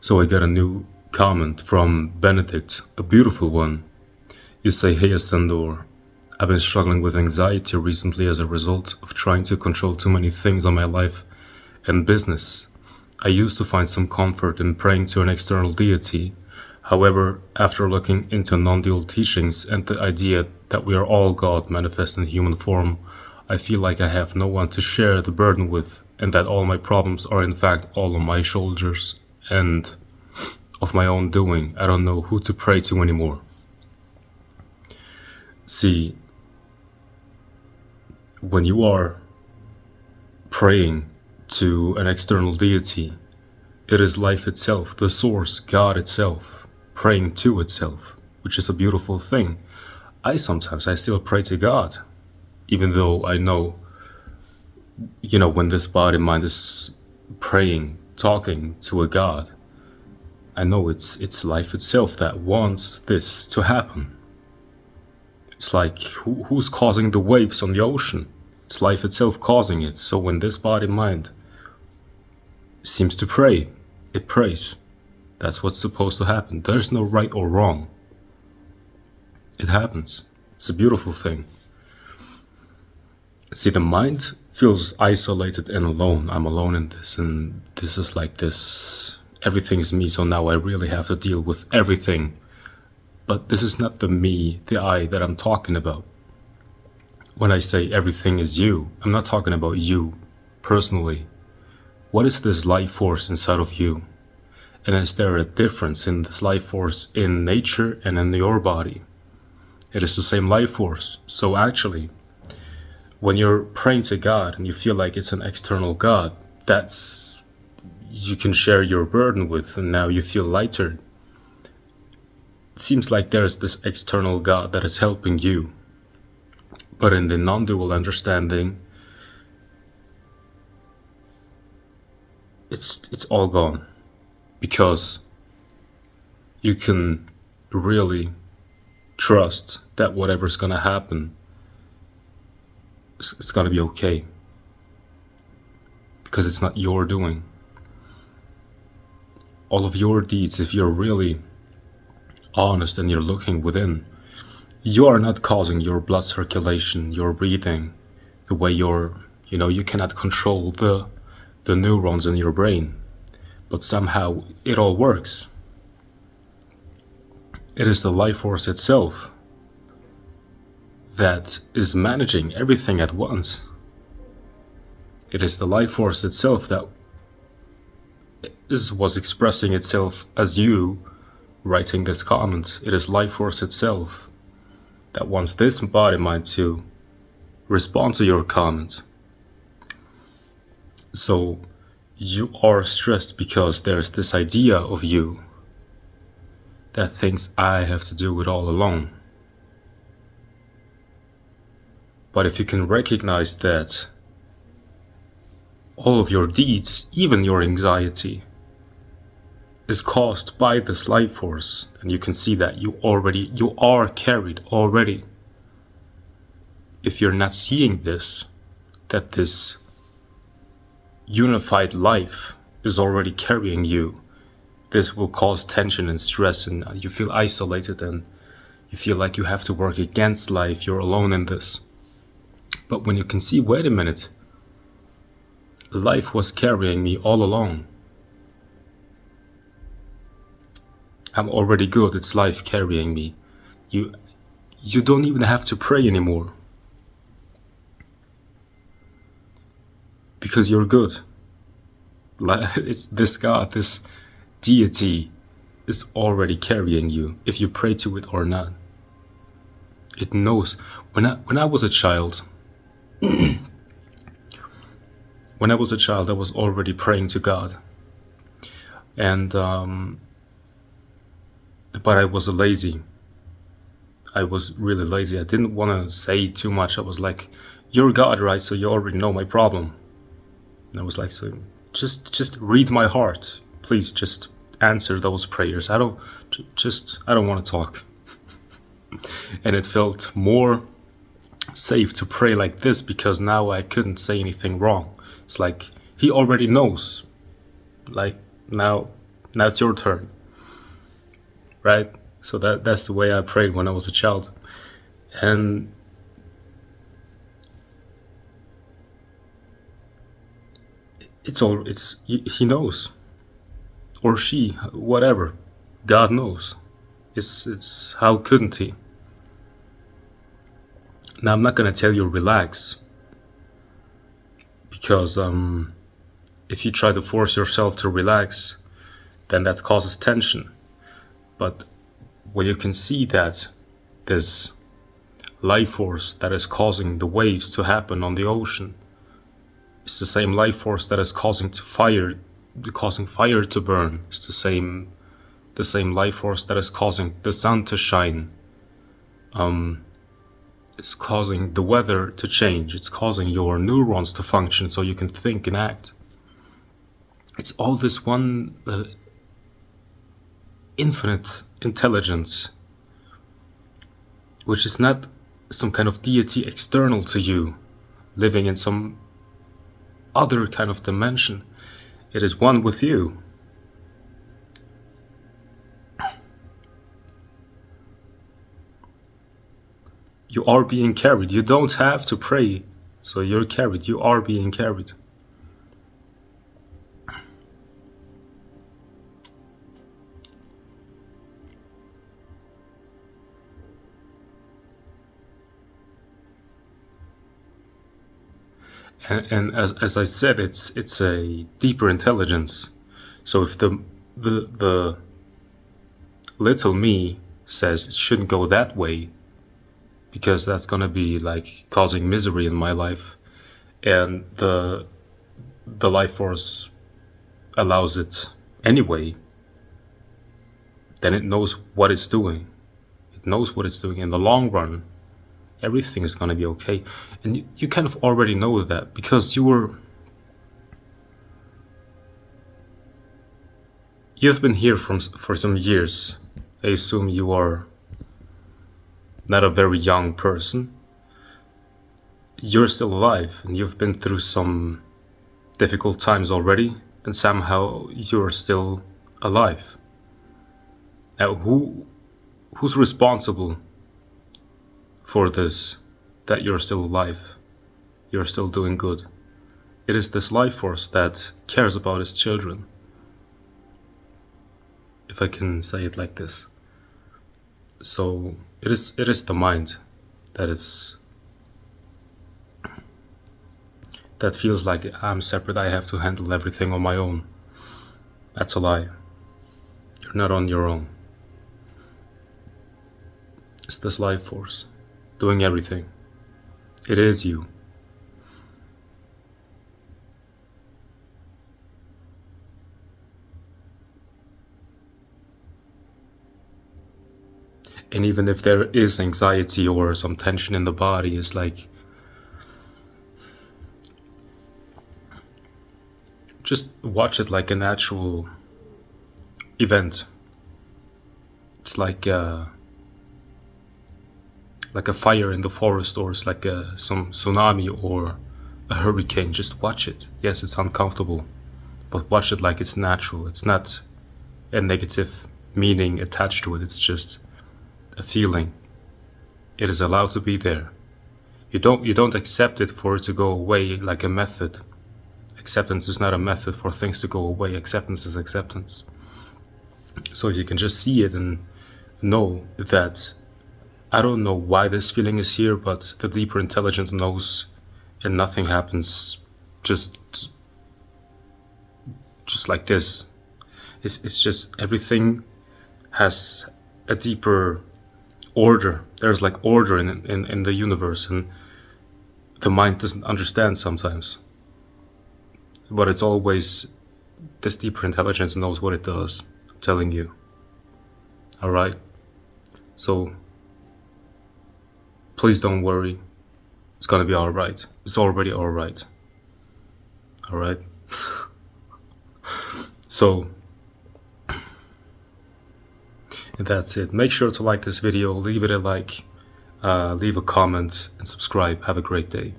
So I got a new comment from Benedict, a beautiful one. You say, "Hey Ascendor, I've been struggling with anxiety recently as a result of trying to control too many things in my life and business. I used to find some comfort in praying to an external deity. However, after looking into non-dual teachings and the idea that we are all God manifest in human form, I feel like I have no one to share the burden with, and that all my problems are in fact all on my shoulders and of my own doing. I don't know who to pray to anymore." See, when you are praying to an external deity, it is life itself, the source, God itself, praying to itself, which is a beautiful thing. I still pray to God, even though I know, when this body mind is praying, talking to a God, I know it's life itself that wants this to happen. It's like, who's causing the waves on the ocean? It's life itself causing it. So when this body mind seems to pray, it prays. That's what's supposed to happen. There's no right or wrong. It happens. It's a beautiful thing. See, the mind feels isolated and alone. I'm alone in this, and this is like this. Everything's me, so now I really have to deal with everything. But this is not the me, the I that I'm talking about. When I say everything is you, I'm not talking about you personally. What is this life force inside of you? And is there a difference in this life force in nature and in your body? It is the same life force. So actually, when you're praying to God and you feel like it's an external God, that's you can share your burden with, and now you feel lighter. It seems like there's this external God that is helping you. But in the non-dual understanding, it's all gone. Because you can really trust that whatever's gonna happen, it's gonna be okay. Because it's not your doing. All of your deeds, if you're really honest and you're looking within, you are not causing your blood circulation, your breathing, the way you cannot control the neurons in your brain. But somehow it all works. It is the life force itself that is managing everything at once. It is the life force itself that was expressing itself as you writing this comment. It is life force itself that wants this body mind to respond to your comment. So you are stressed because there's this idea of you that thinks I have to do it all alone. But if you can recognize that all of your deeds, even your anxiety, is caused by this life force, and you can see that you are carried already. If you're not seeing this, that this unified life is already carrying you, this will cause tension and stress, and you feel isolated and you feel like you have to work against life, you're alone in this. But when you can see, wait a minute, life was carrying me all along. I'm already good, it's life carrying me. You don't even have to pray anymore. Because you're good. It's this God, this deity is already carrying you, if you pray to it or not. It knows. When I was a child, I was already praying to God. And but I was lazy. I was really lazy. I didn't want to say too much. I was like, "You're God, right? So you already know my problem." And I was like, "So just read my heart, please. Just answer those prayers. I don't want to talk." And it felt more safe to pray like this because now I couldn't say anything wrong. It's like he already knows. Like now Now it's your turn, right? So that's the way I prayed when I was a child. And he knows, or she, whatever. God knows. It's how couldn't he? Now I'm not gonna tell you relax, because if you try to force yourself to relax, then that causes tension. But when you can see that this life force that is causing the waves to happen on the ocean is the same life force that is causing fire to burn. It's the same life force that is causing the sun to shine. It's causing the weather to change. It's causing your neurons to function so you can think and act. It's all this one infinite intelligence, which is not some kind of deity external to you, living in some other kind of dimension. It is one with you. You are being carried. You don't have to pray, so you're carried. You are being carried. And as I said, it's a deeper intelligence. So if the little me says it shouldn't go that way, because that's gonna be like causing misery in my life, and the life force allows it anyway, then it knows what it's doing. It knows what it's doing. In the long run, everything is gonna be okay. And you kind of already know that, because you've been here for some years. I assume you are not a very young person. You're still alive, and you've been through some difficult times already, and somehow you're still alive. Now, who's responsible for this, that you're still alive, you're still doing good? It is this life force that cares about its children, if I can say it like this. So it is the mind that feels like I'm separate, I have to handle everything on my own. That's a lie. You're not on your own. It's this life force doing everything. It is you. And even if there is anxiety or some tension in the body, it's like, just watch it like a natural event. It's like a fire in the forest, or it's like some tsunami or a hurricane. Just watch it. Yes, it's uncomfortable, but watch it like it's natural. It's not a negative meaning attached to it. It's just a feeling. It is allowed to be there. You don't accept it for it to go away like a method. Acceptance is not a method for things to go away. Acceptance is acceptance. So if you can just see it and know that, I don't know why this feeling is here, but the deeper intelligence knows, and nothing happens just like this. It's just everything has a deeper order. There's like order in the universe, and the mind doesn't understand sometimes. But it's always, this deeper intelligence knows what it does. I'm telling you. Alright? So please don't worry. It's gonna be alright. It's already alright. Alright? So, and that's it. Make sure to like this video, leave it a like, leave a comment, and subscribe. Have a great day.